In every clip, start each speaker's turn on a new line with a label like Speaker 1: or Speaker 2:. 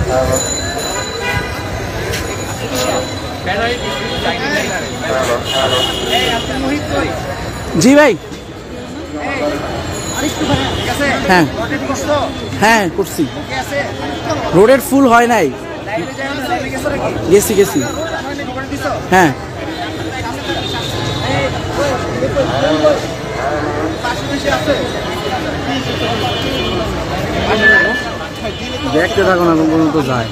Speaker 1: জি ভাই, হ্যাঁ হ্যাঁ করছি। রোডের ফুল হয় নাই, গেছি গেছি। হ্যাঁ দেখতে থাকো না, কোন পর্যন্ত যায়।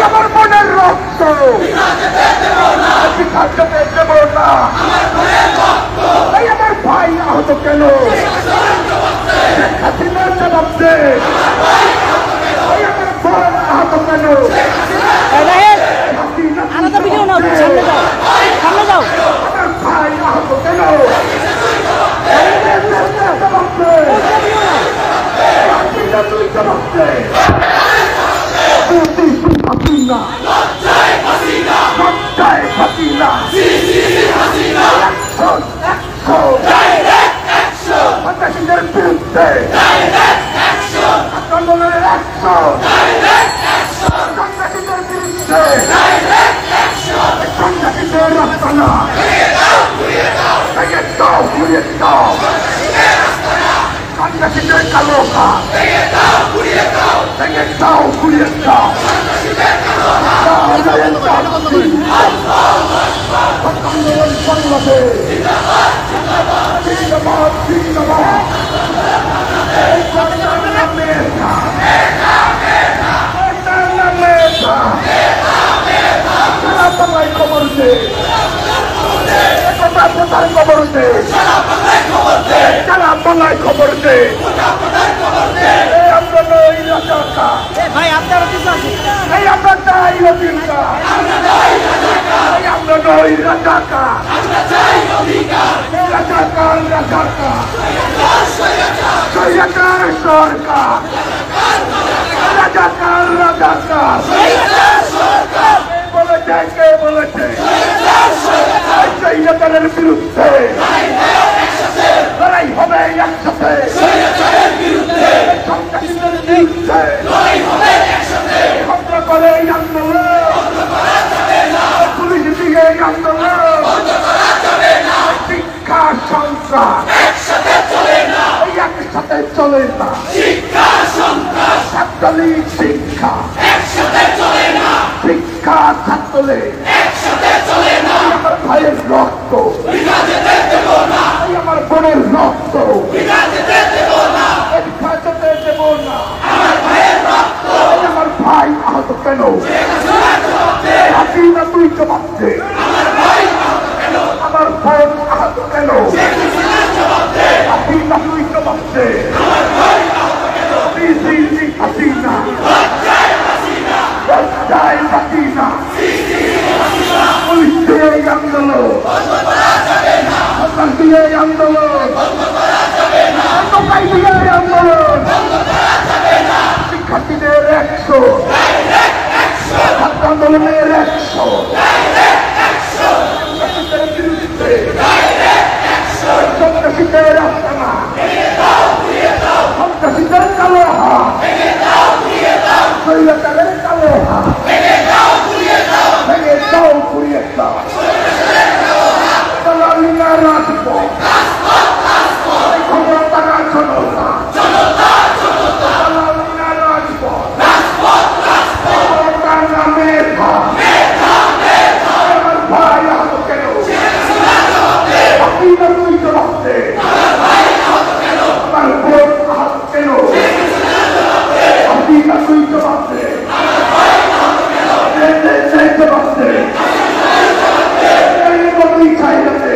Speaker 1: আমার মনের রক্ত আমার ভাই আহত কেন? হাসিনার জবাব দে। আমার বোন আহত কেন?
Speaker 2: আলাদা ভিডিও নাও, সামনে যাও, সামনে যাও।
Speaker 1: আমার ভাই আহত কেন? তুই জবাব দে। সন্ত্রাসীদের বিরুদ্ধে আন্দোলনের সন্ত্রাসীদের বিরুদ্ধে সন্ত্রাসীদের রাস্তানা ভেঙে দাও, ঘুরিয়ে দাও। সন্ত্রাসীদের কালো হাত ভেঙে দাও, ঘুরিয়ে দাও। খবর দে, খবর দে, সারা বাংলায় খবর দে। আমরা নই রাজাকার
Speaker 2: ভাই, আপনার কিছু আছে?
Speaker 1: আমরা চাই অধিকার, আমরা নই রাজাকার, রাজাকার রাজাকার, সরকার সরকার, রাজাকার রাজাকার। বলেছে কে বলেছে? সরকারের বিরুদ্ধে লড়াই হবে একসাথে, সন্ত্রাসীদের বিরুদ্ধে হত্যা করে আন্দোলন, পুলিশ দিকে আন্দোলন, শিক্ষা সন্ত্রাস একসাথে চলে না, ছাত্রলীগ শিক্ষা একসাথে চলে না, শিক্ষা ছাত্রলীগ একসাথে চলে না। আমার ভাইয়ের রক্ত আমার বোনের রক্ত দেব না। আমার ভাই আহত কেন? হাসিনা তুই জবাব দে। আমার বোন আহত কেন? হাসিনা তুই জবাব দে। দিয়ে আন্দোলন টোকাই দিয়ে আন্দোলন শিক্ষার্থীদের 100 ছাত্র আন্দোলনের 100 বিরুদ্ধে সন্ত্রাসীদের আস্তানা সন্ত্রাসীদের কালো হাত স্বৈরাচারের কালো হাত ভেঙে দাও পুড়িয়ে দাও দালালি না রাজপথ ক্ষমতার জনতা দালালি না রাজপথ ক্ষমতার না মেধা আমার ভাই আহত কেন আপনি না তুই জবাব দে আমার বোন আহত কেন আপনি না তুই জবাব দে জবাব দে এই চাই না দে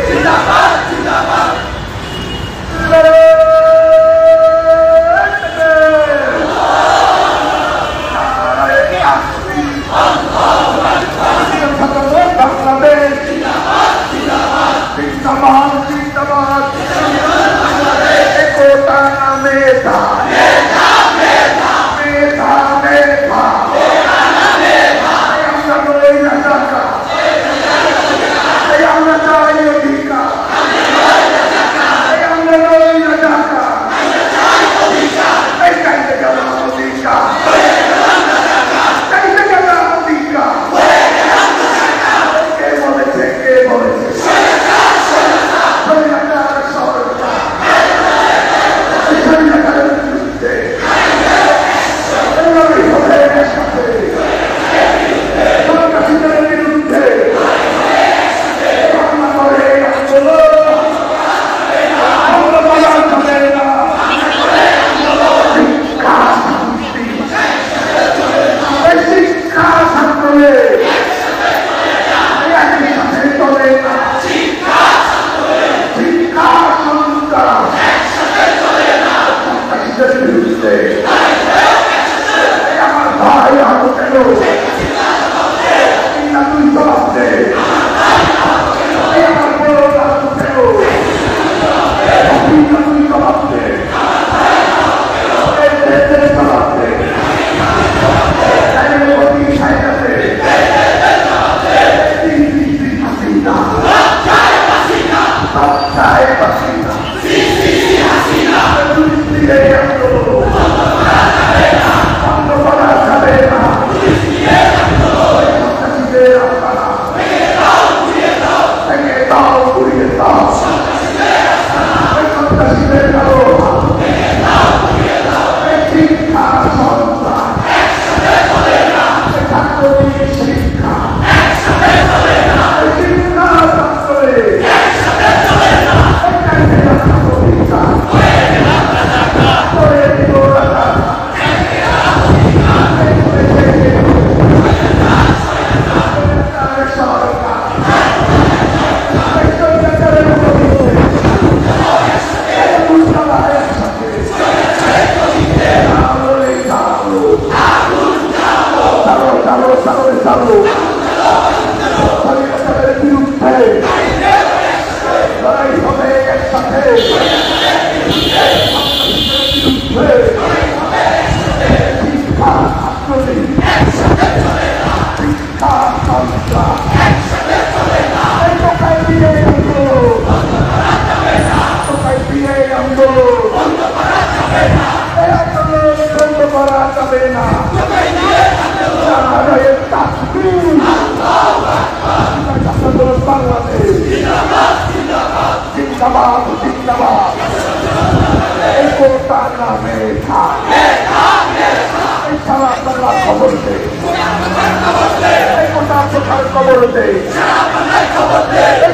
Speaker 3: জিন্দাবাদ জিন্দাবাদ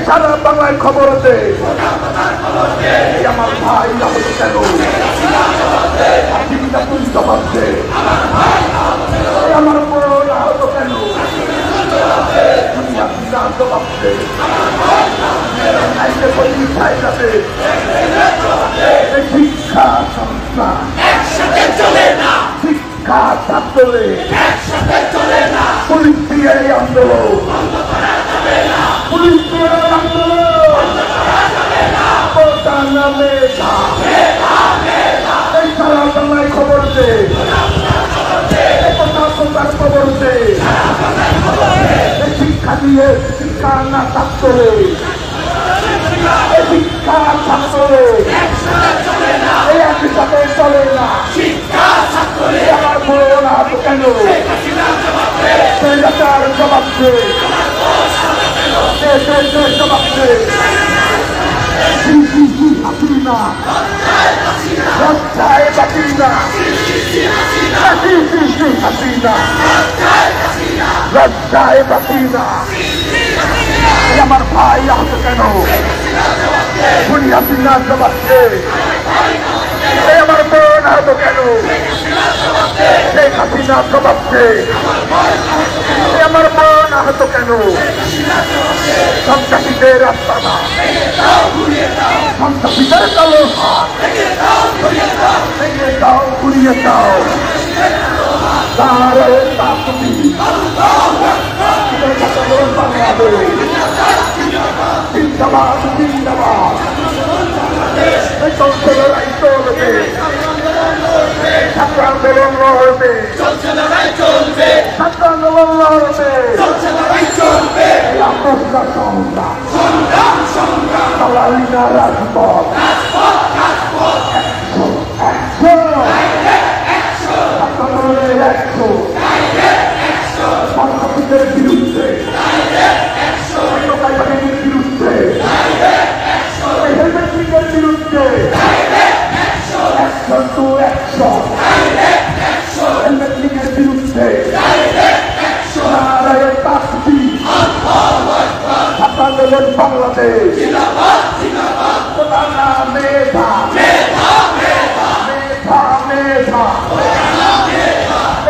Speaker 1: সারা বাংলায় খবর দে আমার ভাই আহত কেন তুই জবাব দে আমার বোন আহত কেন জবাব দে শিক্ষা সংস্থা শিক্ষা ছাত্রে পুলিশ দিয়ে আন্দোলন পুলিশ দিয়ে আন্দোলন এই সারা বাংলায় খবর দে খবর দে শিক্ষা দিয়ে শিক্ষা না ছাত্রে শিক্ষা ছাত্রে এই একই সাথে চলে না আমার বোন আহত কেন জবাব দে জবাব দে হাসিনা লজ্জায় বাঁচি না হাসিনা লজ্জায় বাঁচি না আমার ভাই আহত কেন খুনি হাসিনা জবাব দে আমার বোন আহত কেন শেখ হাসিনা জবাব দে আমার বোন আহত কেন সন্ত্রাসীদের রাস্তা না সন্ত্রাসীদের কালো ভেঙে দাও ঘুরিয়ে দাও জিন্দাবাদ জিন্দাবাদ চলছে লড়াই চলবে ছাত্র আন্দোলন লড়বে ছাত্র আন্দোলন লড়বে আমরা সংগ্রাম চালালি না রাজপথ সন্ত্রাসীদের বিরুদ্ধে বিরুদ্ধে হেলমেটের বিরুদ্ধে অ্যাকশন টু অ্যাকশন হেলমেটের বিরুদ্ধে নারায়ণ তাকবীর আন্দোলন বাংলাদেশ মেধা মেধা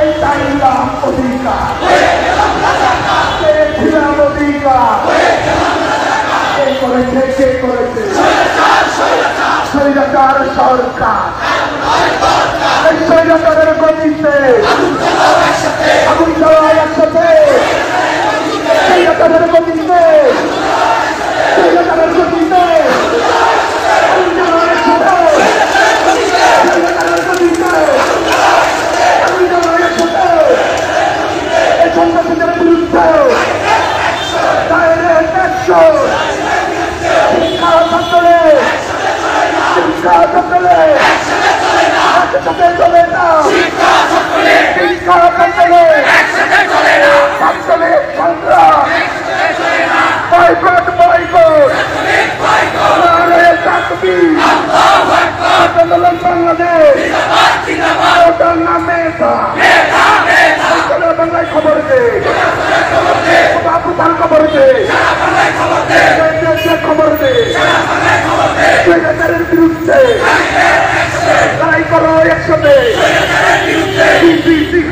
Speaker 1: এইটাই নাম অধিকার ছিলাম অধিকার কে করেছে স্বৈরাচার সরকার এই স্বৈরাচারের গতিতে আগুন জ্বালায় একসাথে স্বৈরাচারের গতিতে স্বৈরাচারের গতিতে আগুন জ্বালায় একসাথে শিক্ষা চলে একসাথে চলে না শিক্ষা চলে ছাত্রলীগ সংগ্রাম বয়কট নারায়ে তাকবীর আন্দোলন বাংলাদেশ ওটার নামে বাংলায় খবর দে বাবু তার খবর দে খবর দে স্বৈরাচারের বিরুদ্ধে লড়াই করো একসাথে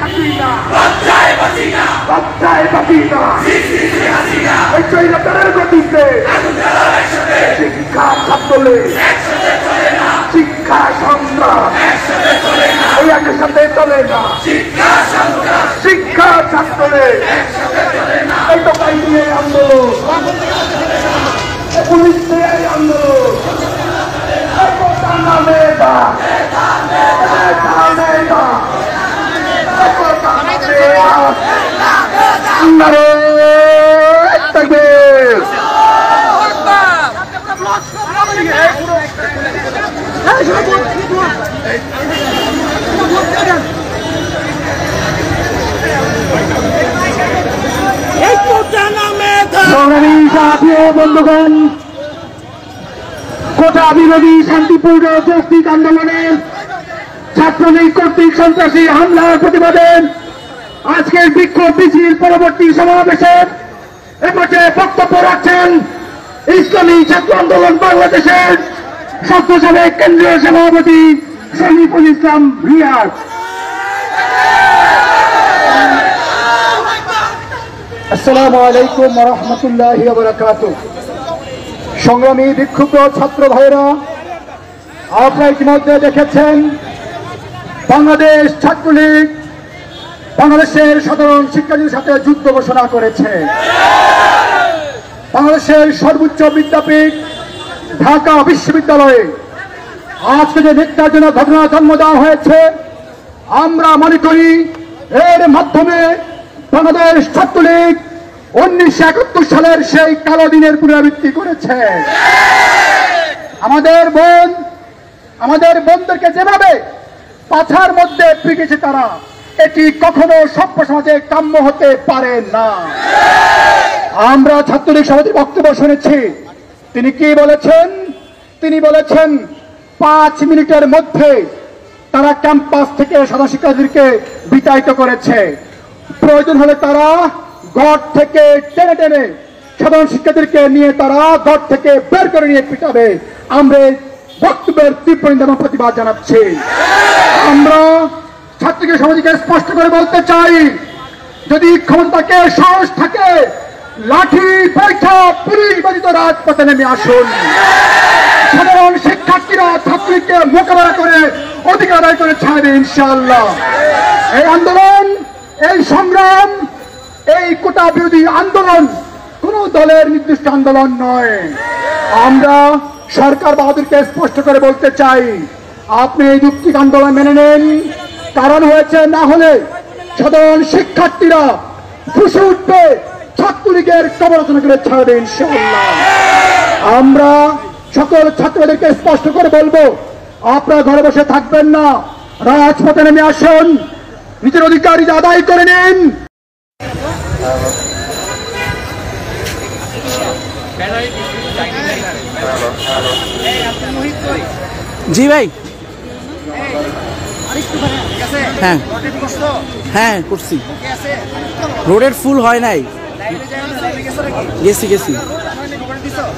Speaker 1: হাসিনা লজ্জায় বাসিনা ওই স্বৈরাচারের গতিতে শিক্ষা ছাত্রলীগ শিক্ষা সংগ্রাম ওই একসাথে চলে না শিক্ষা ছাত্রলীগ এই তো বাইরে আন্দোলন পুলিশ দিয়ে আন্দোলন বন্ধুগণ, কোটা বিরোধী শান্তিপূর্ণ যৌক্তিক আন্দোলনে ছাত্রলীগ কর্তৃক সন্ত্রাসী হামলার প্রতিবাদে আজকের বিক্ষোভ মিছিল পরবর্তী সমাবেশে এপাশে বক্তব্য রাখছেন ইসলামী ছাত্র আন্দোলন বাংলাদেশের ছাত্র সাবেক কেন্দ্রীয় সভাপতি শরীফুল ইসলাম রিয়াজ। আসসালামু আলাইকুম ওয়া রাহমাতুল্লাহি ওয়া বারাকাতুহু। সংগ্রামী বিক্ষুব্ধ ছাত্র ভাইরা, আপনারা ইতিমধ্যে দেখেছেন বাংলাদেশ ছাত্রলীগ বাংলাদেশের সাধারণ শিক্ষার্থীদের সাথে যুদ্ধ ঘোষণা করেছে। বাংলাদেশের সর্বোচ্চ বিদ্যাপীঠ ঢাকা বিশ্ববিদ্যালয়ে আজকে যে নির্যাতনের ঘটনা জন্ম দেওয়া হয়েছে, আমরা মনে করি এর মাধ্যমে বাংলাদেশ ছাত্রলীগ 1971 সালের সেই কালো দিনের পুনরাবৃত্তি করেছে। আমাদের বোনদেরকে যেভাবে পাছার মধ্যে পিটিয়েছে তারা, এটি কখনো সভ্য সমাজে কাম্য হতে পারে না। আমরা ছাত্রলীগ সভাপতির বক্তব্য শুনেছি। তিনি কি বলেছেন? তিনি বলেছেন 5 মিনিটের মধ্যে তারা ক্যাম্পাস থেকে সাধারণ শিক্ষার্থীদেরকে বিতাড়িত করেছে। প্রয়োজন হলে তারা ঘর থেকে টেনে টেনে সাধারণ শিক্ষার্থীদেরকে নিয়ে তারা ঘর থেকে বের করে নিয়ে পিটাবে। আমরা বক্তব্যের তীব্র নিন্দা এবং প্রতিবাদ জানাচ্ছি। আমরা ছাত্রলীগ সমাজকে স্পষ্ট করে বলতে চাই, যদি ক্ষমতাকে সাহস থাকে, লাঠি বৈঠা পুলিশ বাজিত রাজপথে নেমে আসুন। সাধারণ শিক্ষার্থীরা ছাত্রলীগকে মোকাবেলা করে অধিকার আদায় করে ছাড়বে ইনশাআল্লাহ। এই আন্দোলন, এই সংগ্রাম, এই কোটা বিরোধী আন্দোলন কোন দলের নির্দিষ্ট আন্দোলন নয়। আমরা সরকার বাহাদুরকে স্পষ্ট করে বলতে চাই, আপনি এই যুক্তিক আন্দোলন মেনে নেন। কারণ হয়েছে, না হলে সাধারণ শিক্ষার্থীরা ফুসে উঠবে, ছাত্রলীগের সমালোচনা করে ছাড়বে ইনশাআল্লাহ। আমরা সকল ছাত্রদেরকে স্পষ্ট করে বলবো, আপনারা ঘরে বসে থাকবেন না, রাজপথে নেমে আসুন, নিজের অধিকার আদায় করে নিন।
Speaker 2: জি ভাই, হ্যাঁ হ্যাঁ করছি। রোডের ফুল হয় নাই, গেছি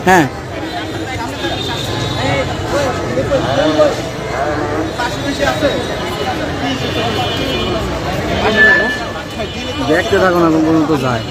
Speaker 2: হ্যাঁ। দেখতে থাকো না, কোন পর্যন্ত যায়।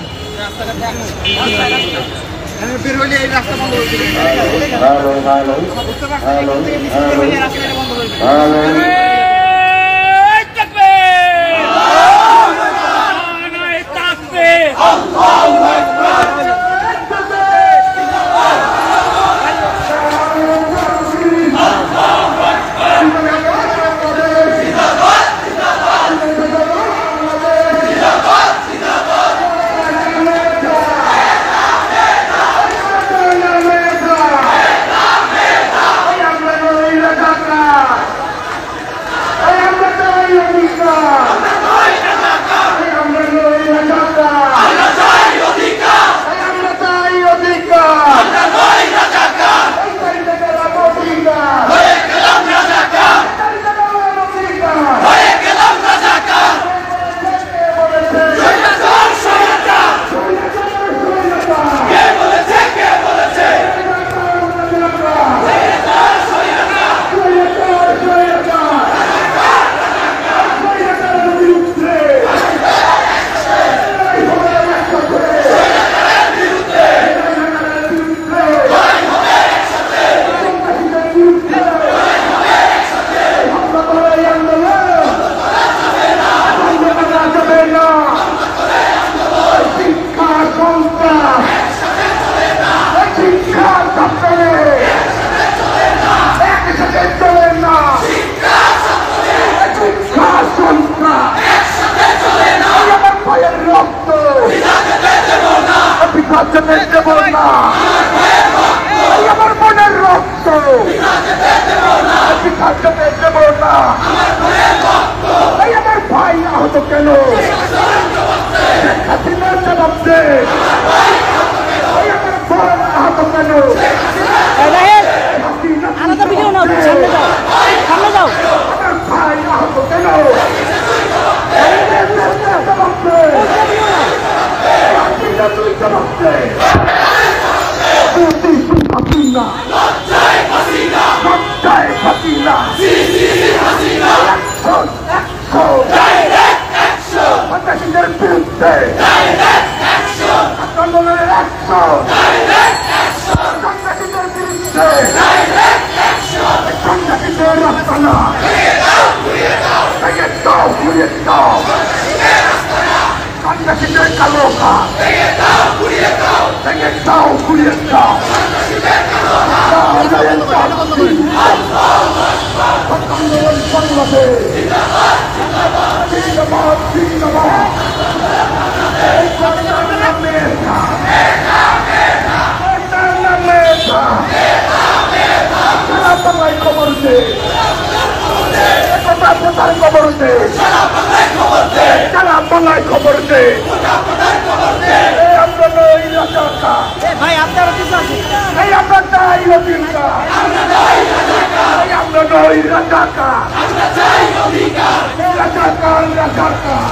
Speaker 1: শিক্ষা যেতে দেব না। এই আমার ভাই আহত কেন? শেখ হাসিনার জবাব দে। এই আমার বোন আহত কেন?
Speaker 3: আলাদা ভিডিও নাও, সামনে যাও, সামনে যাও।
Speaker 1: আমার ভাই আহত কেন? জবাব দে। হাসিনা তুই জবাব দে। তুই হাসিনা, লজ্জায় হাসিনা, অ্যাকশন, সন্ত্রাসীদের বিরুদ্ধে আন্দোলনের অ্যাকশন, সন্ত্রাসীদের বিরুদ্ধে সন্ত্রাসীদের রাস্তানা ভেঙে দাও, ঘুরিয়ে দাও, সন্ত্রাসীদের কালো হাত ভেঙে দাও, ঘুরিয়ে দাও, আন্দোলন বাংলাদেশ জিন্দাবাদ, জিন্দাবাদ। এই সরকার নামের সারা বাংলায় খবর দে, একতা প্রচার খবর দে, সারা বাংলায় খবর দে। এই আমরা নই রাজাকার,
Speaker 3: ভাই আপনারা কিছু আছে?
Speaker 1: এই আমরা চাই অধিকার, এই আমরা নই রাজাকার, রাজাকার, রাজাকার,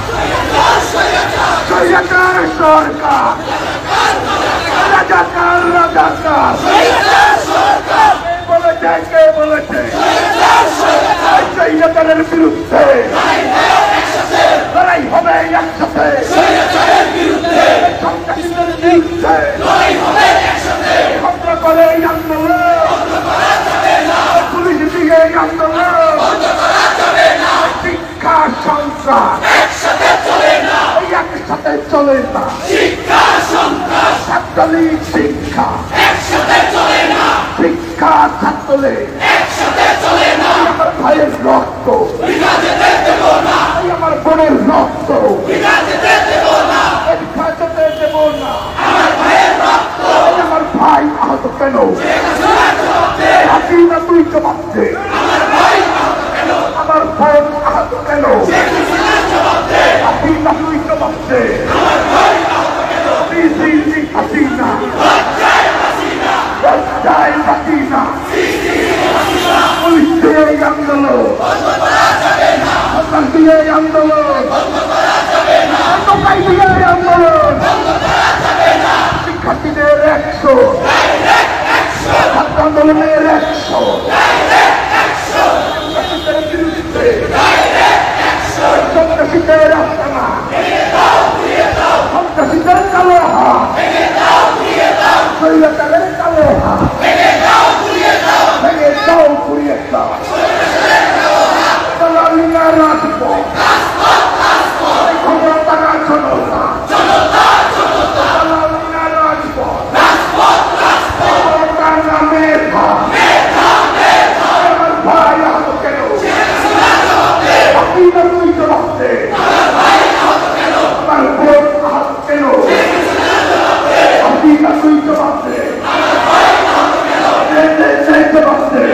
Speaker 1: সরকার, সরকার, রাজাকার, রাজাকার। বলেছে কে বলেছে? সরকারের বিরুদ্ধে লড়াই হবে একসাথে, সন্ত্রাসীদের বিরুদ্ধে ভদ্র করে আন্দোলন, পুলিশ দিয়ে আন্দোলন, শিক্ষা সন্ত্রাস একসাথে চলে না, ছাত্রলীগ শিক্ষা শিক্ষা ছাত্রলীগ আমার ভাইয়ের রক্ত, আমার বোনের রক্ত যেতে দেব না। আমার ভাই আহত কেন? হাসিনা তুই জবাব দে। আমার বোন আহত কেন? হাসিনা তুই জবাব দে। হাসিনা, লজ্জায় হাসিনা, পুলিশ দিয়ে আন্দোলন, সরকার দিয়ে আন্দোলন, টোকাই দিয়ে আন্দোলন, শিক্ষার্থীদের 100, ছাত্র আন্দোলনের 100, সন্ত্রাসীদের বিরুদ্ধে সন্ত্রাসীদের আস্তানা, সন্ত্রাসীদের কালো হাত, সৈয়দারের কালো হাত ভেঙে দাও, ঘুরিয়ে দাও। দালালিরা রাজপথ, খবর তারা জনতা, দালালিরা রাজপথ, খবরদার না মেধা। আমার ভাই আহত কেন? হাসিনা তুই জবাব দে। আমার বোন আহত কেন? হাসিনা তুই জবাব দে। জবাব দে।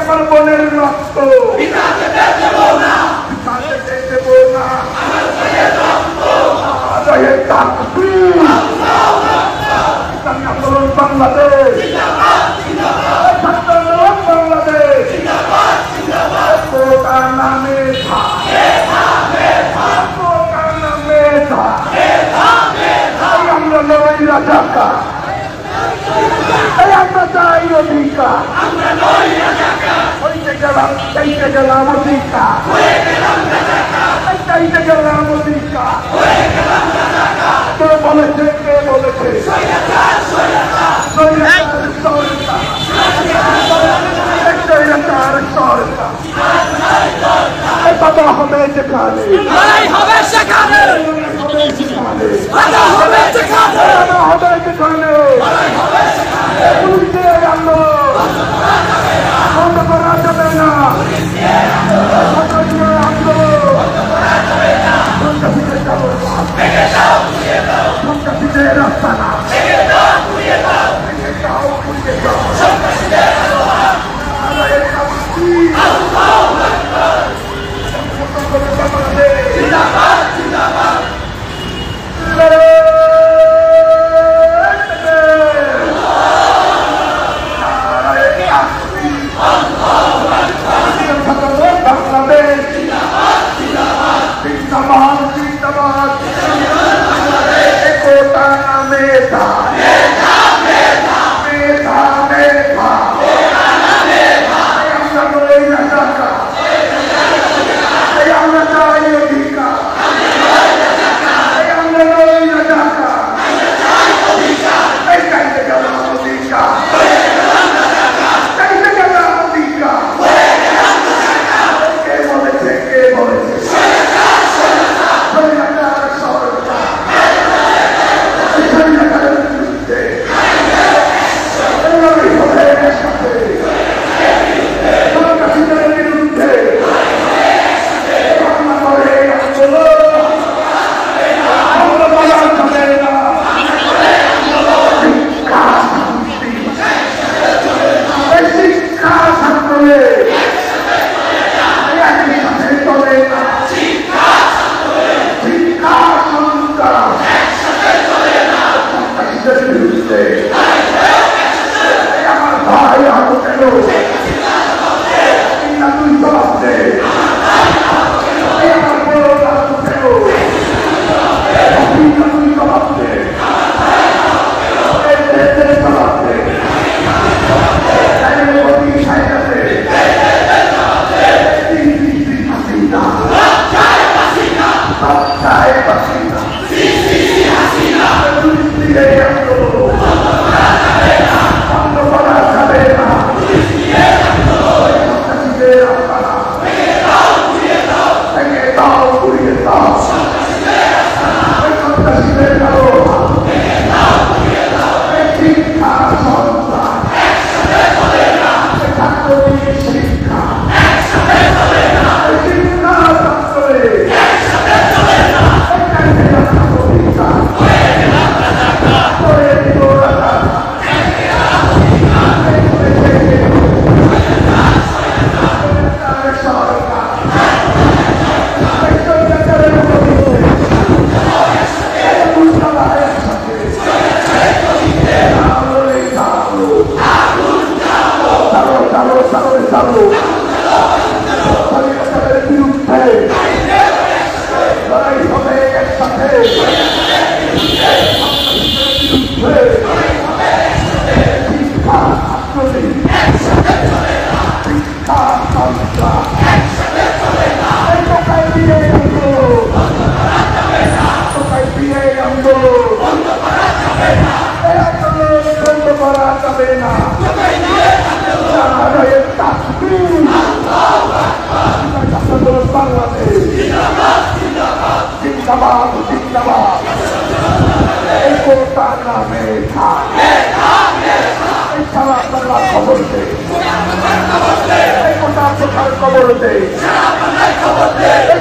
Speaker 1: আমার বোনের রক্ত বিকাশে দেব না জয়ের তাকবীর ইসলামী আন্দোলন বাংলাদেশ ছাত্র আন্দোলন বাংলাদেশ কোটার নামে আমরা নই রাজাকার আমরা চাই অধিকার হইতে গেলাম চাইতে গেলাম অধিকার চাইতে গেলাম অধিকার কে বলেছে কে বলেছে বাবা হবে যেখানে হবে সেখানে হবে যেখানে পুলিশে আন্দোলন বন্ধ করা যাবে না সন্ত্রাসীদের রাস্তা না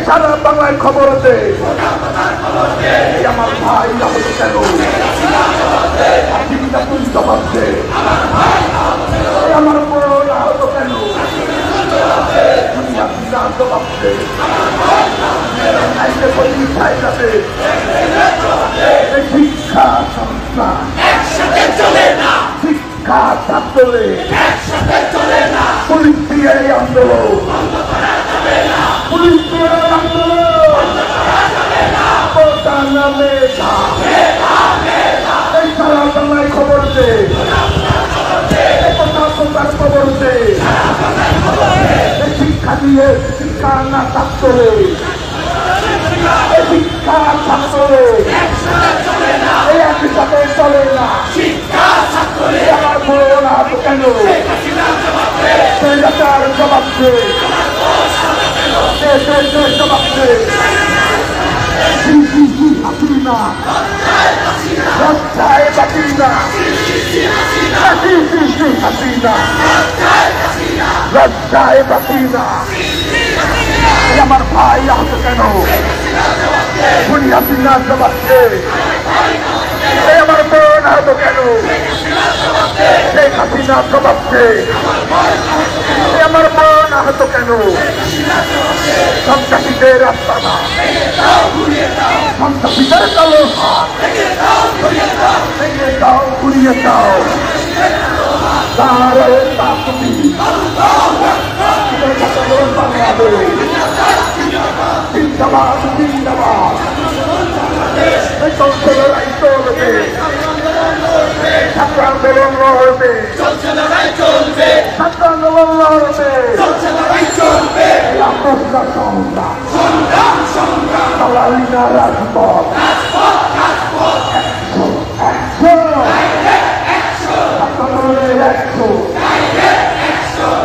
Speaker 1: সারা বাংলায় খবর দে আমার ভাই আহত কেন জবাব দে আমার বোন আহত কেন? শিক্ষা সংস্থা শিক্ষা ছাত্রে পুলিশ দিয়ে আন্দোলন পুলিশ দিয়ে আন্দোলন নামে এই সারা বাংলায় খবর দে খবর দে শিক্ষা দিয়ে শিক্ষা না ছাত্রে শিক্ষা ছাত্রে এই একই সাথে চলে না আমার বোন আহত কেন? সেই রাজার জবাব দে জবাব দে হাসিনা লজ্জায় বাঁচি না হাসিনা লজ্জায় বাঁচি না আমার ভাই আহত কেন? খুনি হাসিনা জবাব দে আমার বোন আহত কেন? শেখ হাসিনা জবাব দে আমার বোন আহত কেন? সন্ত্রাসীদের রাস্তা না সন্ত্রাসীদের কালো ভেঙে দাও ঘুরিয়ে দাও জিন্দাবাদ জিন্দাবাদ লড়াই চলবে ছাত্র আন্দোলন লড়বে ছাত্র আন্দোলন লড়বে আমরা সংগ্রাম দালালি না রাজপথ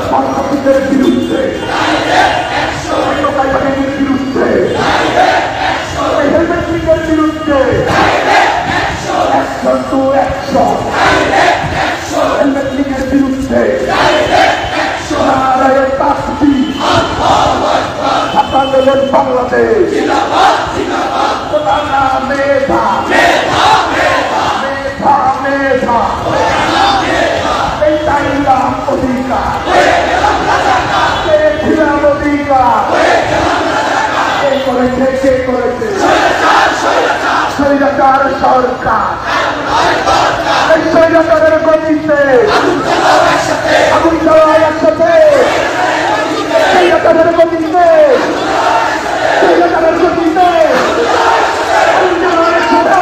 Speaker 1: সন্ত্রাসীদের বিরুদ্ধে বিরুদ্ধে হেলমেটের বিরুদ্ধে অ্যাকশন টু অ্যাকশন হেলমেটের বিরুদ্ধে আন্দোলন বাংলাদেশ মেধা মেধা মেধা এই চাইলাম অধিকার পেয়েছিলাম অধিকার কে করেছে কে করেছে স্বৈরাচার সরকার এই স্বৈরাচারের গতিতে আগুন জ্বালায় একসাথে স্বৈরাচারের গতিতে স্বৈরাচারের গতিতে আগুন জ্বালায় একসাথে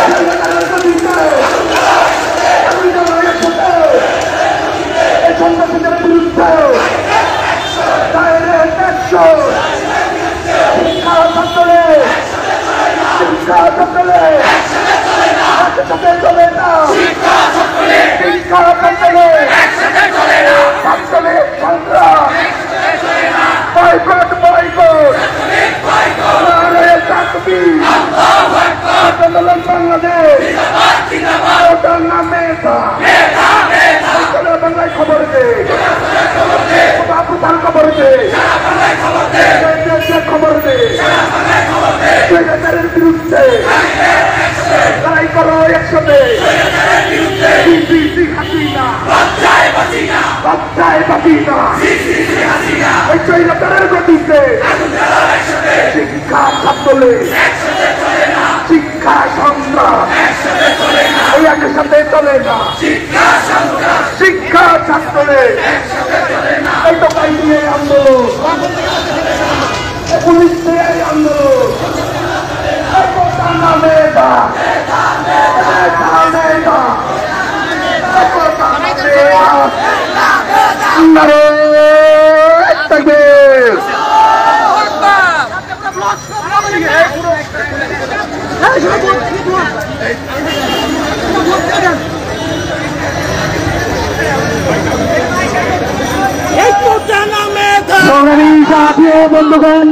Speaker 1: স্বৈরাচারের গতিতে আগুন জ্বালায় একসাথে এই সন্ত্রাসীদের বিরুদ্ধে ডাইরেক্ট অ্যাকশন শিক্ষা ছাত্রে শিক্ষা ছাত্রে একসাথে চলে না শিক্ষা ছাত্রে ছাত্রে সংগ্রাম বয়কট বয়কট নারে তাকবীর আন্দোলন বাংলাদেশ ওটার নামে বাংলায় খবর দে বাবুতার খবর দে খবর দে স্বৈরাচারের বিরুদ্ধে লড়াই করো একসাথে হাসিনা লজ্জায় বাঁচি না এই স্বৈরাচারের গতিতে শিক্ষা ছাত্রে শিক্ষা সংগ্রাম এই একই সাথে চলে না শিক্ষা ছাত্রে এই তো পাই দিয়ে আন্দোলন পুলিশ দিয়ে আন্দোলন মেধা মেধা বন্ধুগণ,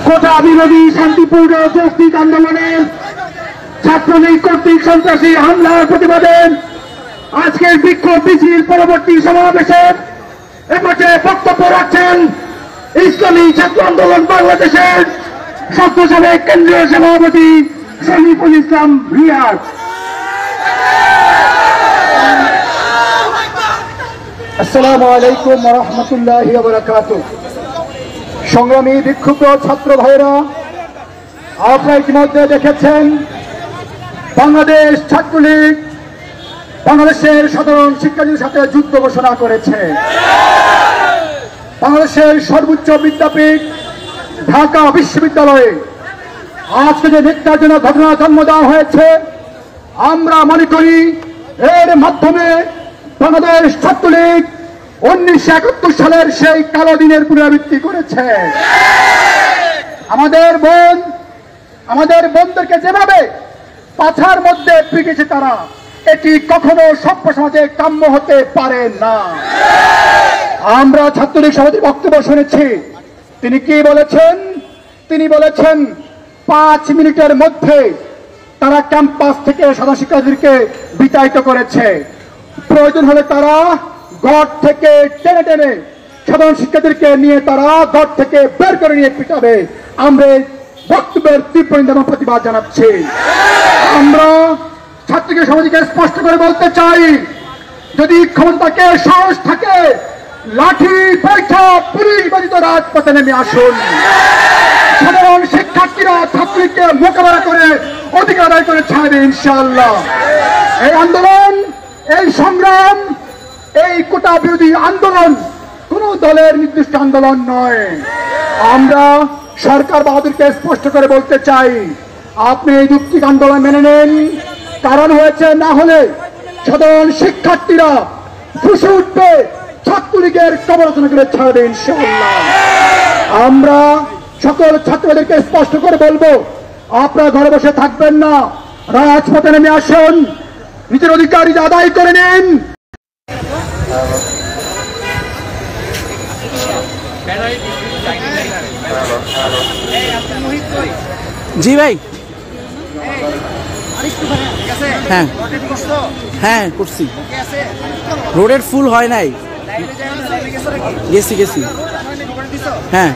Speaker 1: কোটা বিরোধী শান্তিপূর্ণ যৌক্তিক আন্দোলনের ছাত্রলীগ কর্তৃক সন্ত্রাসী হামলার প্রতিবাদে আজকের বিক্ষোভ মিছিল পরবর্তী সমাবেশের এপাশে বক্তব্য রাখছেন ইসলামী ছাত্র আন্দোলন বাংলাদেশের সদ্য সাবেক কেন্দ্রীয় সভাপতি শরীফুল ইসলাম রিয়াজ। আসসালামু আলাইকুম ওয়া রাহমাতুল্লাহি ওয়া বারাকাতুহু। সংগ্রামী বিক্ষুব্ধ ছাত্র ভাইরা, আপনারা ইতিমধ্যে দেখেছেন বাংলাদেশ ছাত্রলীগ বাংলাদেশের সাধারণ শিক্ষার্থীদের সাথে যুদ্ধ ঘোষণা করেছে। বাংলাদেশের সর্বোচ্চ বিদ্যাপীঠ ঢাকা বিশ্ববিদ্যালয়ে আজকে যে নির্যাতনের ঘটনা জন্ম দেওয়া হয়েছে, আমরা মনে করি এর মাধ্যমে বাংলাদেশ ছাত্রলীগ 1971 সালের সেই কালো দিনের পুনরাবৃত্তি করেছে। আমাদের বোনদেরকে যেভাবে পাছার মধ্যে পিটিয়েছে তারা, এটি কখনো সভ্য সমাজে কাম্য হতে পারে না। আমরা ছাত্রলীগ সভাপতির বক্তব্য শুনেছি। তিনি কি বলেছেন? তিনি বলেছেন 5 মিনিটের মধ্যে তারা ক্যাম্পাস থেকে সাধারণ শিক্ষার্থীদেরকে বিতাড়িত করেছে। প্রয়োজন হলে তারা ঘর থেকে টেনে টেনে সাধারণ শিক্ষার্থীদেরকে নিয়ে তারা ঘর থেকে বের করে নিয়ে পিটাবে। আমরা বক্তব্যের তীব্র নিন্দা এবং প্রতিবাদ জানাচ্ছি। আমরা ছাত্রলীগ সমাজকে স্পষ্ট করে বলতে চাই, যদি ক্ষমতাকে সাহস থাকে, লাঠি পরীক্ষা পুলিশ বাজিত রাজপথে নেমে আসুন। সাধারণ শিক্ষার্থীরা ছাত্রলীগকে মোকাবেলা করে অধিকার আদায় করে ছাড়বে ইনশাআল্লাহ। এই আন্দোলন, এই সংগ্রাম, এই কোটা বিরোধী আন্দোলন কোন দলের নির্দিষ্ট আন্দোলন নয়। আমরা সরকার বাহাদুরকে স্পষ্ট করে বলতে চাই, আপনি এই যুক্তিক আন্দোলন মেনে নেন। কারণ হয়েছে, না হলে সাধারণ শিক্ষার্থীরা ফুসে উঠবে, ছাত্রলীগের সমালোচনা করে ছাড়বে ইনশাআল্লাহ। আমরা সকল ছাত্রদেরকে স্পষ্ট করে বলবো, আপনারা ঘরে বসে থাকবেন না, রাজপথে নেমে আসুন, নিজের অধিকার আদায় করে নিন।
Speaker 2: জি ভাই, হ্যাঁ হ্যাঁ করছি। রোডের ফুল হয় নাই, গেছি হ্যাঁ।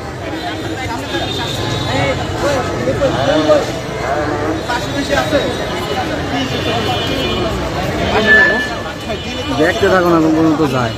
Speaker 2: দেখতে থাকো না কোন পর্যন্ত যায়।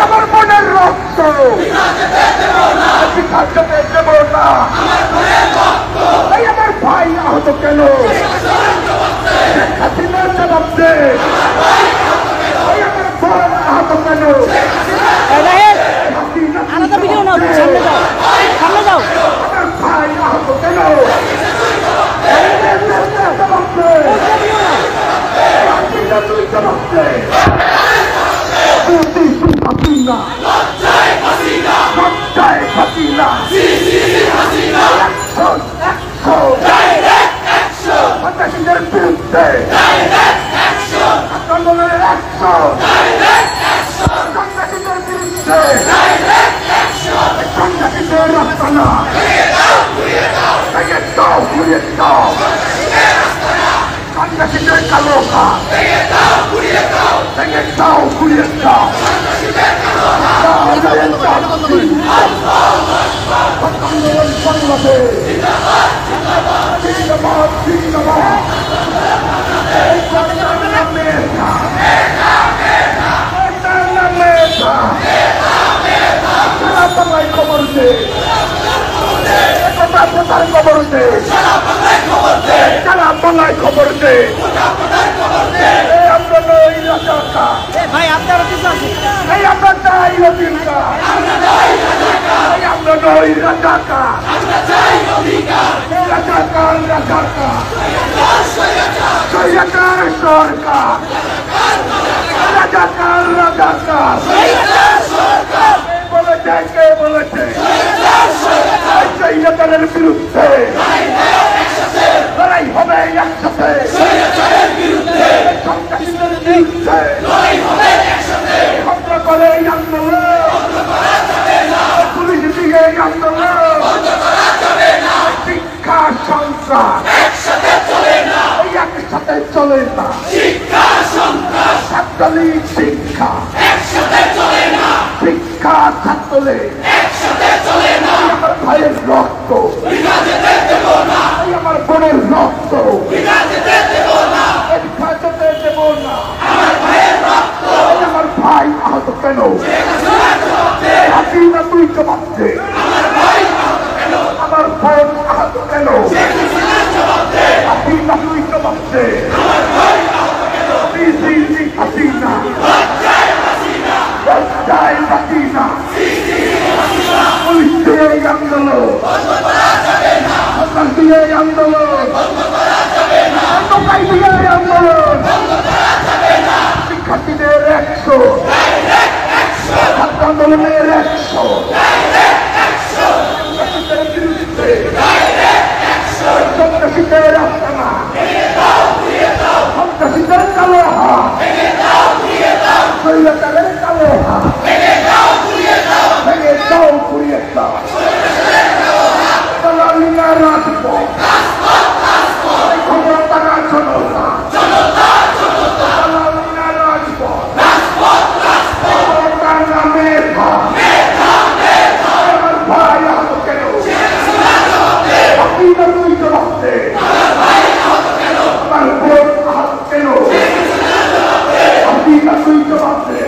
Speaker 2: আমার মনের রক্ত আমার ভাই আহত কেন? হাসিনার জবাব দে। আমার বোন আহত কেন?
Speaker 3: আলাদা ভিডিও নাও, সামনে যাও, সামনে যাও।
Speaker 1: আমার ভাই আহত কেন? কালো হাত ভেঙে দাও গুড়িয়ে দাও বাংলাদেশ জিন্দাবাদ জিন্দাবাদ খবর দে খবর দে সারা বাংলায় খবর দে আমরা নই রাজাকা
Speaker 3: ভাই আপনারা কিছু আছে
Speaker 1: এই আমরা চাই অধিকার এই আমরা নই রাজাকা রাজাকার রাজাকার সরকার সরকার রাজাকার রাজাকার বলেছে কে বলেছে সৈয়দের বিরুদ্ধে লড়াই হবে একসাথে সন্ত্রাসীদের বিরুদ্ধে হত্যা করে আন্দোলন পুলিশ দিয়ে আন্দোলন শিক্ষা সন্ত্রাস একসাথে চলে না ছাত্রলীগ শিক্ষা শিক্ষা ছাত্রলীগ আমার ভাইয়ের রক্ত আমার বোনের রক্ত হেফাজতে দেব না আমার ভাই আহত কেন হাসিনা তুই জবাব দে আমার বোন আহত কেন হাসিনা তুই জবাব দে হাসিনা হাসিনা পুলিশ দিয়ে আন্দোলন দিয়ে আন্দোলন দিয়ে আন্দোলন শিক্ষার্থীদের 100 ছাত্র আন্দোলনের 100 বিরুদ্ধে সন্ত্রাসীদের আস্তানা সন্ত্রাসীদের কালো হাত সৈয়দের কালো হাত ভেঙে দাও ঘুরিয়ে দাও দালালিরা রাজপথ খবর তারা জনতা দালালিরা রাজপথ তার নামে আমার ভাই আহত কেন হাসিনা তুই জবাব দে আমার বোন আহত কেন হাসিনা তুই জবাব দে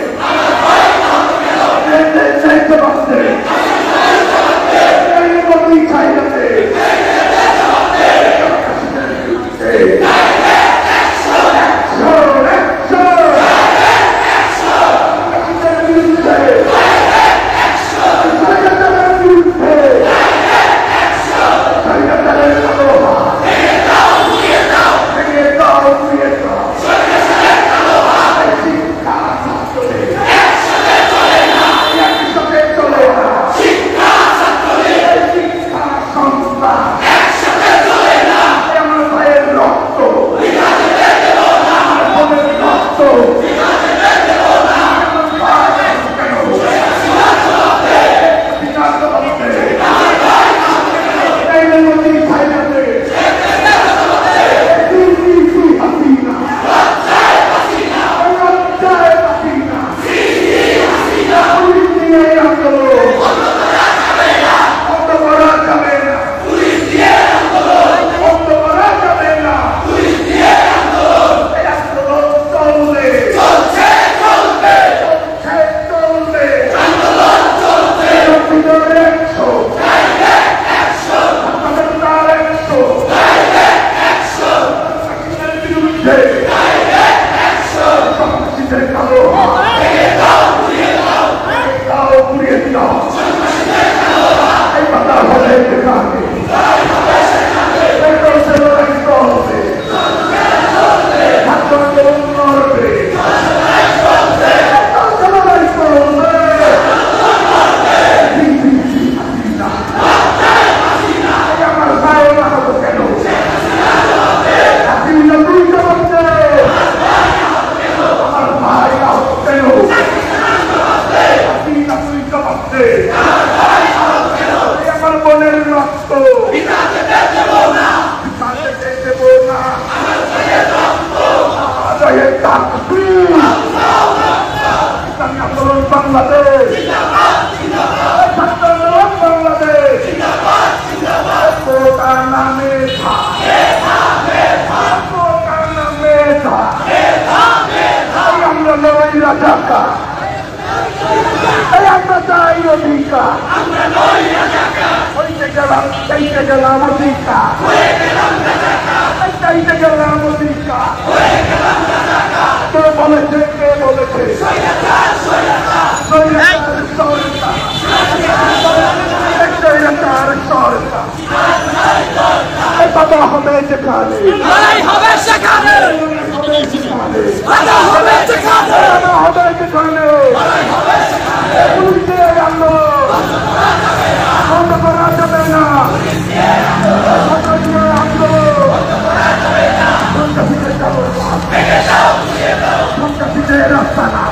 Speaker 1: তাকবীর ইসলামী আন্দোলন বাংলাদেশ ছাত্র আন্দোলন বাংলাদেশ কোটার নামে কোটার নামে আমরা নই রাজাকার আমরা চাই অধিকার হইতে গেলাম চাইতে গেলাম অধিকার চাইতে গেলাম অধিকার কে বলেছে কে বলেছে বাবা হবে যেখানে হবে সেখানে হবে যেখানে পুলিশে আনলো বন্ধ করা যাবে না আনলো সন্ত্রাসীদের রাস্তা না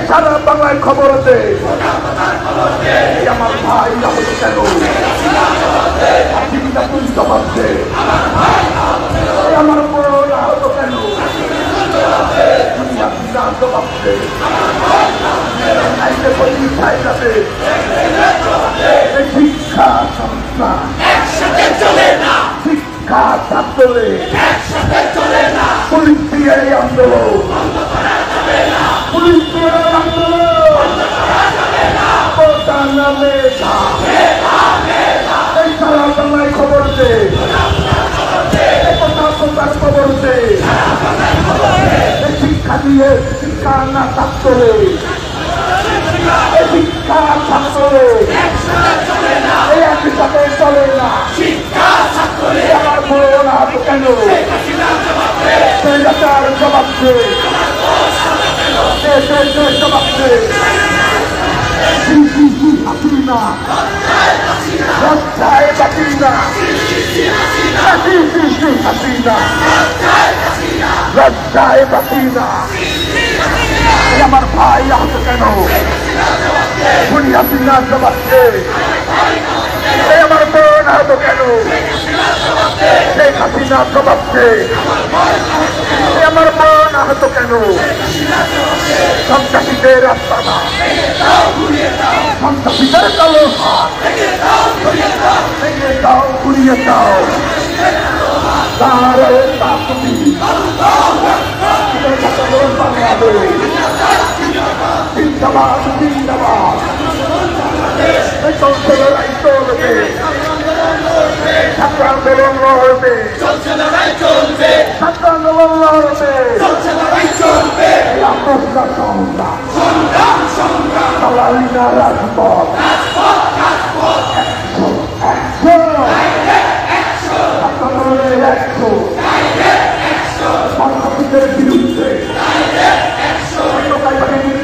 Speaker 1: সারা বাংলায় খবর আছে আমার ভাই আহত কেন তুই জবাব দে আমার বোন আহত কেন জবাব দে চলে পুলিশ দিয়ে আন্দোলন পুলিশ দিয়ে আন্দোলন নামে এই সারা বাংলায় খবর দে কোথার খবর দে শিক্ষা দিয়ে শিক্ষা না থাকলে শিক্ষা থাকলে এই একই সাথে চলে না আমার বলো না কেন সেটার জবাব দে জবাব দে হাসিনা লজ্জায় বাসিনা হাসিনা লজ্জায় বাসিনা আমার ভাই আহত কেন খুনি হাসিনা জবাব দে আমার বোন আহত কেন শেখ হাসিনা জবাব দে আমার বোন আহত কেন সন্ত্রাসীদের রাস্তা না সন্ত্রাসীদের কালো ভেঙে দাও ঘুরিয়ে দাও জিন্দাবাদ জিন্দাবাদ চলছে লড়াই চলবে ছাত্র আন্দোলন লড়বে ছাত্র আন্দোলন লড়বে সংগ্রাম রাজপথ সন্ত্রাসীদের বিরুদ্ধে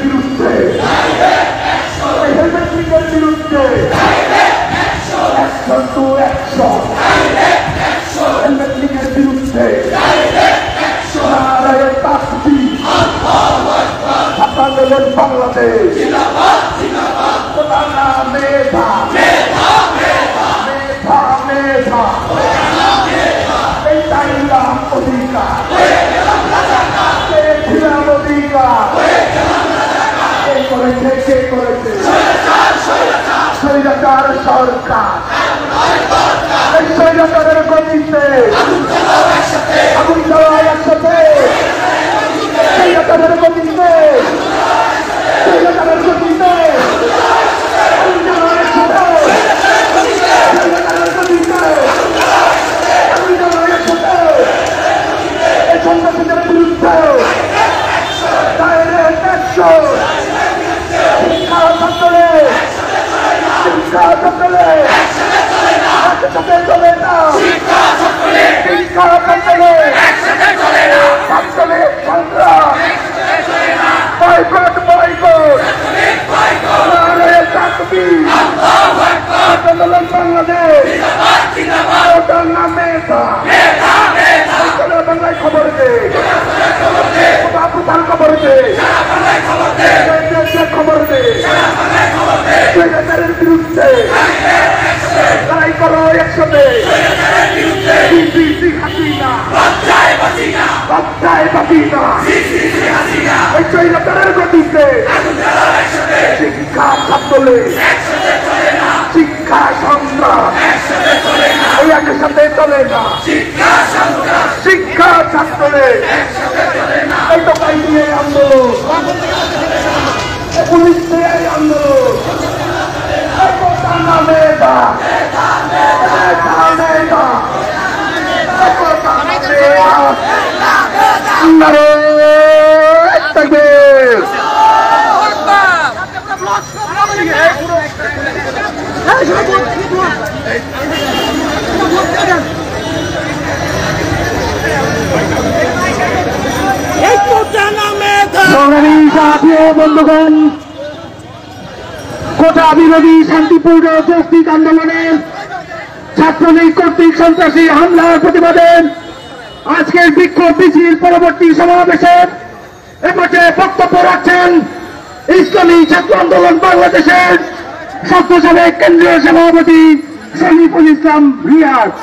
Speaker 1: বিরুদ্ধে হেলমেটের বিরুদ্ধে অ্যাকশন টু অ্যাকশন হেলমেট লীগের বিরুদ্ধে আন্দোলন বাংলাদেশ মেধা মেধা মেধা এই চাইলাম অধিকার ছিলাম অধিকার কে করেছে কে করেছে স্বৈরাচার সরকার এই স্বৈরাচারের গতিতে আগুন জ্বালায় একসাথে স্বৈরাচারের গতিতে স্বৈরাচারের গতিতে আগুন জ্বালায় একসাথে স্বৈরাচারের গতিতে আগুন জ্বালায় একসাথে এই সন্ত্রাসীদের বিরুদ্ধে ডাইরেক্ট অ্যাকশন শিক্ষা ছাত্রে শিক্ষা ছাত্রে একসাথে চলে না শিক্ষা ছাত্রে ছাত্রে সংগ্রাম বয়কট বয়কট নারে তাকবীর আন্দোলন বাংলাদেশ ওটার নামে বাংলায় খবর দে কোথার খবর দে খবর দে স্বৈরাচারের বিরুদ্ধে লড়াই করো একসাথে হাসিনা লজ্জায় বাসিনা এই স্বৈরাচারের গতিতে শিক্ষা ছাত্রলে শিক্ষা সংগ্রাম এই একই সাথে চলে না শিক্ষা ছাত্রলে এই তো পাই দিয়ে আন্দোলন পুলিশ দিয়ে আন্দোলন মেধা সংগ্রামী সাথী বন্ধুগণ, কোটা বিরোধী শান্তিপূর্ণ যৌক্তিক আন্দোলনের ছাত্রলীগ কর্তৃক সন্ত্রাসী হামলার প্রতিবাদে আজকের বিক্ষোভ মিছিল পরবর্তী সমাবেশের এপাশে বক্তব্য রাখছেন ইসলামী ছাত্র আন্দোলন বাংলাদেশের ছাত্র সাবেক কেন্দ্রীয় সভাপতি শরীফুল ইসলাম রিয়াজ।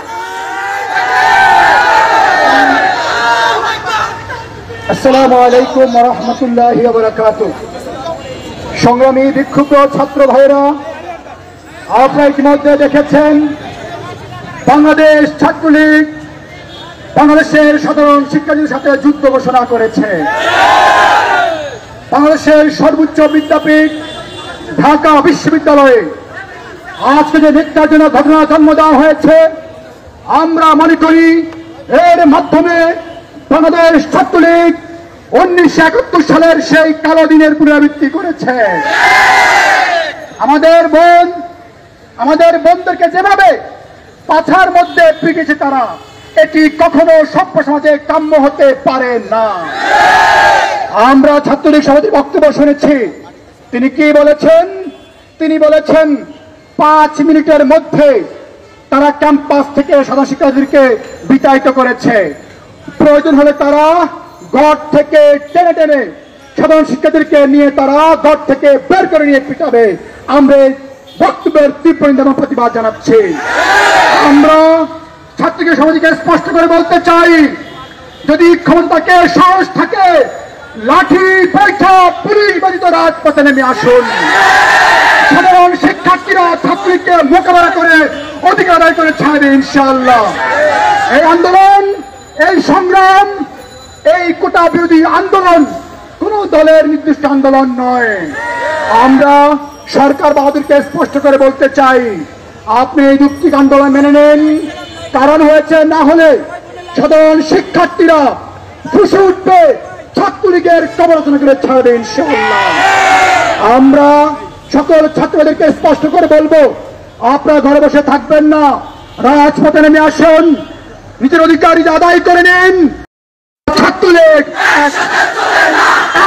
Speaker 1: আসসালামু আলাইকুম ওয়া রাহমাতুল্লাহি ওয়া বারাকাতুহু। সংগ্রামী বিক্ষুব্ধ ছাত্র ভাইরা, আপনারা ইতিমধ্যে দেখেছেন বাংলাদেশ ছাত্রলীগ বাংলাদেশের সাধারণ শিক্ষার্থীদের সাথে যুদ্ধ ঘোষণা করেছে। বাংলাদেশের সর্বোচ্চ বিদ্যাপীঠ ঢাকা বিশ্ববিদ্যালয়ে আজকে যে নির্যাতনের ঘটনা জন্ম দেওয়া হয়েছে, আমরা মনে করি এর মাধ্যমে বাংলাদেশ ছাত্রলীগ 1971 সালের সেই কালো দিনের পুনরাবৃত্তি করেছে। আমাদের বোনদেরকে যেভাবে পাছার মধ্যে পিটিয়েছে তারা, এটি কখনো সভ্য সমাজে কাম্য হতে পারে না। আমরা ছাত্রলীগ সভাপতির বক্তব্য শুনেছি। তিনি কি বলেছেন? তিনি বলেছেন 5 মিনিটের মধ্যে তারা ক্যাম্পাস থেকে সাধারণ শিক্ষার্থীদেরকে বিতাড়িত করেছে। প্রয়োজন হলে তারা ঘর থেকে টেনে টেনে সাধারণ শিক্ষার্থীদেরকে নিয়ে তারা ঘর থেকে বের করে নিয়ে পিটাবে। আমরা বক্তব্যের তীব্র নিন্দা এবং প্রতিবাদ জানাচ্ছি। আমরা ছাত্রলীগ সমাজকে স্পষ্ট করে বলতে চাই, যদি ক্ষমতাকে সাহস থাকে, লাঠি পয়সা পুলিশ বাজিত রাজপথে নেমে আসুন। সাধারণ শিক্ষার্থীরা ছাত্রীকে মোকাবেলা করে অধিকার আদায় করে ছাড়বে ইনশাআল্লাহ। এই আন্দোলন, এই সংগ্রাম, এই কোটা বিরোধী আন্দোলন কোন দলের নির্দিষ্ট আন্দোলন নয়। আমরা সরকার বাহাদুরকে স্পষ্ট করে বলতে চাই, আপনি এই যুক্তিক আন্দোলন মেনে নেন। কারণ হয়েছে, না হলে সাধারণ শিক্ষার্থীরা ফুসে উঠবে, ছাত্রলীগের সমালোচনা করে ছাড়বে ইনশাআল্লাহ। আমরা সকল ছাত্রদেরকে স্পষ্ট করে বলবো, আপনারা ঘরে বসে থাকবেন না, রাজপথে নেমে আসুন, নিজের অধিকার আদায় করে নিন। ছাত্রলীগ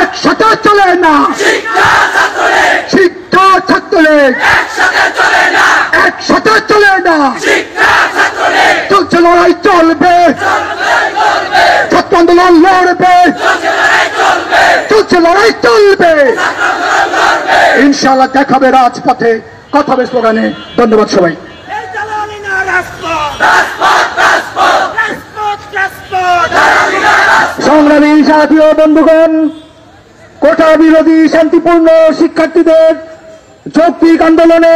Speaker 1: একসাথে চলে না, শিক্ষা ছাত্রলীগ একসাথে চলে না, চলছে লড়াই চলবে, ছাত্র আন্দোলন লড়বে, চলছে লড়াই চলবে, ইনশাআল্লাহ দেখাবে রাজপথে, কথা হবে স্লোগানে। ধন্যবাদ সবাই। সংগ্রামী সাথী ও বন্ধুগণ, কোটা বিরোধী শান্তিপূর্ণ শিক্ষার্থীদের যৌক্তিক আন্দোলনে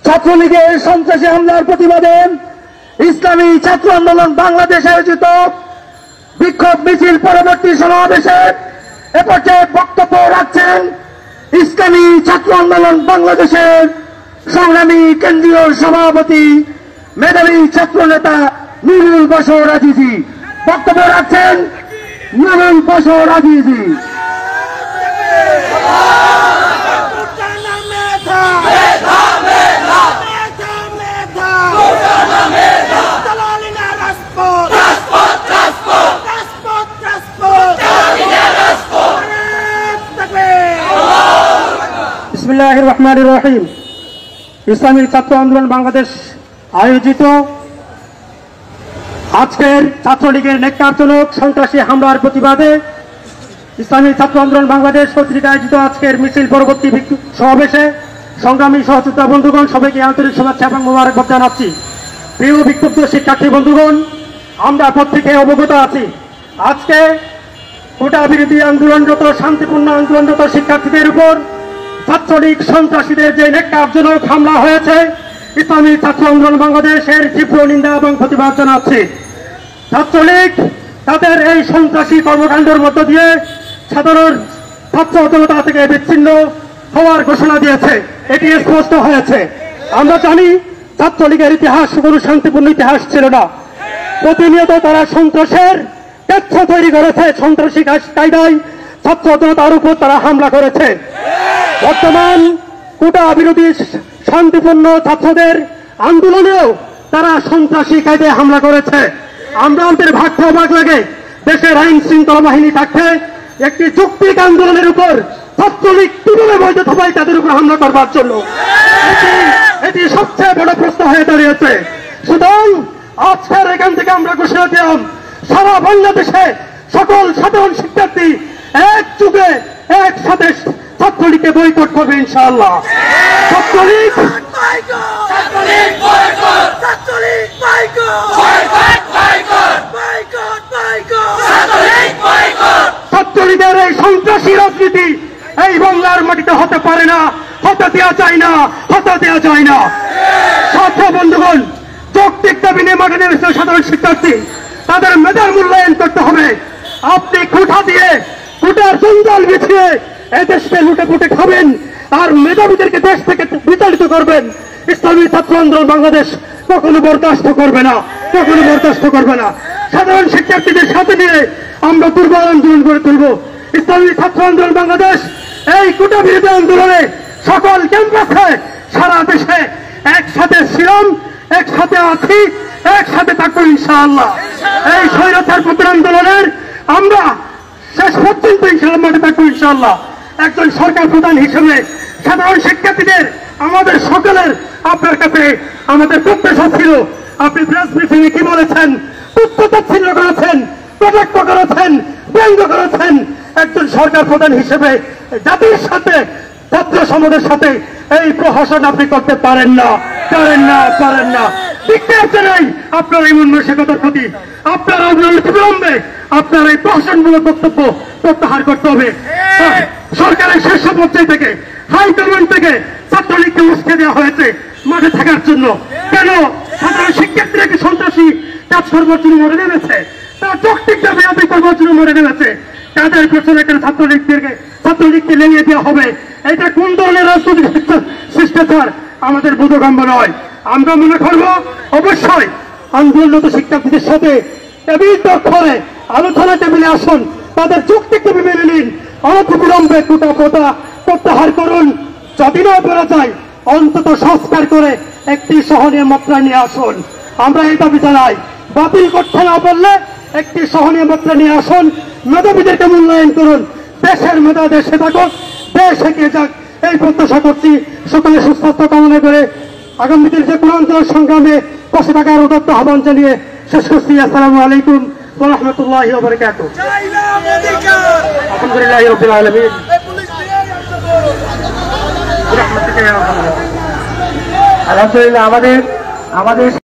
Speaker 1: ছাত্রলীগের সন্ত্রাসী হামলার প্রতিবাদে ইসলামী ছাত্র আন্দোলন বাংলাদেশ আয়োজিত বিক্ষোভ মিছিল পরবর্তী সমাবেশে এ পর্যায়ে বক্তব্য রাখছেন ইসলামী ছাত্র আন্দোলন বাংলাদেশের সংগ্রামী কেন্দ্রীয় সভাপতি মেধাবী ছাত্র নেতা নুরুল বশর আজিজি। বক্তব্য রাখছেন নুরুল বশর আজিজি।
Speaker 4: বিসমিল্লাহির রহমানির রহিম। ইসলামী ছাত্র আন্দোলন বাংলাদেশ আয়োজিত আজকের ছাত্রলীগের ন্যাক্কারজনক সন্ত্রাসী হামলার প্রতিবাদে ইসলামী ছাত্র আন্দোলন বাংলাদেশ কর্তৃক আয়োজিত আজকের মিছিল পরবর্তী সমাবেশে সংগ্রামী সহযোদ্ধা বন্ধুগণ, সবাইকে আন্তরিক শুভেচ্ছা এবং মোবারকবাদ জানাচ্ছি। প্রিয় বিক্ষুব্ধ শিক্ষার্থী বন্ধুগণ, আমরা প্রত্যেকে অবগত আছি, আজকে কোটা বিরোধী আন্দোলনরত শান্তিপূর্ণ আন্দোলনরত শিক্ষার্থীদের উপর ছাত্রলীগ সন্ত্রাসীদের যে ন্যাক্কারজনক হামলা হয়েছে, ইসলামী ছাত্র আন্দোলন বাংলাদেশের তীব্র নিন্দা এবং প্রতিবাদ জানাচ্ছে। ছাত্রলীগ তাদের এই সন্ত্রাসী কর্মকাণ্ডের মধ্য দিয়ে সাধারণ ছাত্র জনতা থেকে বিচ্ছিন্ন হওয়ার ঘোষণা দিয়েছে, এটি স্পষ্ট হয়েছে। আমরা জানি ছাত্রলীগের ইতিহাস কোনো শান্তিপূর্ণ ইতিহাস ছিল না। প্রতিনিয়ত তারা সন্ত্রাসের তথ্য তৈরি করেছে, সন্ত্রাসী কায়দায় ছাত্র জনতার উপর তারা হামলা করেছে। বর্তমান কোটা বিরোধী শান্তিপূর্ণ ছাত্রদের আন্দোলনেও তারা সন্ত্রাসী কায়দায় হামলা করেছে। আমরা আমাদের ভাগ্য অবাক লাগে, দেশের আইন শৃঙ্খলা বাহিনী থাকতে একটি যৌক্তিক আন্দোলনের উপর ছাত্রলীগ কিভাবে বৈধ সবাই তাদের উপর হামলা করবার জন্য, এটি সবচেয়ে বড় প্রশ্ন হয়ে দাঁড়িয়েছে। সুতরাং আজকের এখান থেকে আমরা ঘোষণা দিলাম, সারা বাংলাদেশে সকল সাধারণ শিক্ষার্থী এক যুগে একসাথে ছাত্রলীগকে বয়কট করবে ইনশাআল্লাহ। ছাত্রলীগ ছাত্রলীগের এই সন্ত্রাসী রাজনীতি এই বাংলার মাটিতে হতে পারে না, হতে দেওয়া যায় না, হতে দেওয়া যায় না। ছাত্র বন্ধুগণ, যৌক্তিক দাবি নিয়ে মাঠে নেমেছে সাধারণ শিক্ষার্থী। তাদের মেধার মূল্যায়ন করতে হবে। আপনি কোঠা দিয়ে কোটার জঞ্জাল বিছিয়ে এদেশকে লুটে পুটে খাবেন আর মেধাবীদেরকে দেশ থেকে বিতাড়িত করবেন। ইসলামী ছাত্র আন্দোলন বাংলাদেশ কখনো বরদাস্ত করবে না, কখনো বরদাস্ত করবে না। সাধারণ শিক্ষার্থীদের সাথে নিয়ে আমরা দুর্বল আন্দোলন গড়ে তুলব। ইসলামী ছাত্র আন্দোলন বাংলাদেশ এই কোটা বিরোধী আন্দোলনে সকল ক্যাম্পাসে সারা দেশে একসাথে ছিলাম, একসাথে আছি, একসাথে থাকবো ইনশাআল্লাহ। এই স্বৈরাচার প্রতি আন্দোলনের আমরা শেষ পর্যন্ত ইনশাআল্লাহ মাঠে থাকবো ইনশাআল্লাহ। একজন সরকার প্রধান হিসেবে সাধারণ শিক্ষার্থীদের আমাদের সকলের আপনার কাছে আমাদের প্রত্যাশা ছিল। আপনি প্রেস ব্রিফিংয়ে কি বলেছেন? তুচ্ছ-তাচ্ছিল্য করেছেন, কটাক্ষ করেছেন, ব্যঙ্গ করেছেন। একজন সরকার প্রধান হিসেবে জাতির সাথে ছাত্র সমাজের সাথে এই প্রহসন আপনি করতে পারেন না, পারেন না, পারেন না। বিজ্ঞাপ জানাই আপনার এই মানসিকতার প্রতি। আপনারা বিলম্বে আপনার এই প্রহসনমূলক বক্তব্য প্রত্যাহার করতে হবে। সরকারের শীর্ষ পর্যায় থেকে হাইকমান্ড থেকে ছাত্রলীগকে উস্কে দেওয়া হয়েছে মাঠে থাকার জন্য। কেন সাধারণ শিক্ষার্থীরা কি সন্ত্রাসী কাজ করবার জন্য মরে নেমেছে? তারা যৌক্তিকটা বেয়াদবি করবার জন্য মরে নেমেছে। তাদের পেছনে কেন ছাত্রলীগকে লেগে দেওয়া হবে? এটা কোন ধরনের রাজনৈতিক শিষ্টাচার আমাদের বোধগম্য নয়। আমরা মনে করবো অবশ্যই আন্দোলনরত শিক্ষার্থীদের সাথে টেবিল করে আলোচনা টেবিলে আসুন, তাদের যৌক্তিক দাবি মেনে নিন, অনতিবিলম্বে কোটা প্রথা প্রত্যাহার করুন। যদি না করা যায় অন্তত সংস্কার করে একটি সহনীয় মাত্রা নিয়ে আসুন। আমরা এই দাবি জানাই। বাতিল করতে না পারলে একটি সহনীয় মাত্রা নিয়ে আসুন। মেধাবীদেরকে মূল্যায়ন করুন। দেশের মেধা দেশে থাকুক, দেশ এগিয়ে যাক, এই প্রত্যাশা করছি। সকলে সুস্বাস্থ্য কামনা করে আগামী দিনের যে কোনো আন্দোলন সংগ্রামে পাশে থাকার উদাত্ত আহ্বান জানিয়ে শেষ করছি। আসসালামু আলাইকুম ওয়া রাহমাতুল্লাহি ওয়া বারাকাতুহু। আলহামদুলিল্লাহি রাব্বিল আলামিন। আলহামদুলিল্লাহ আমাদের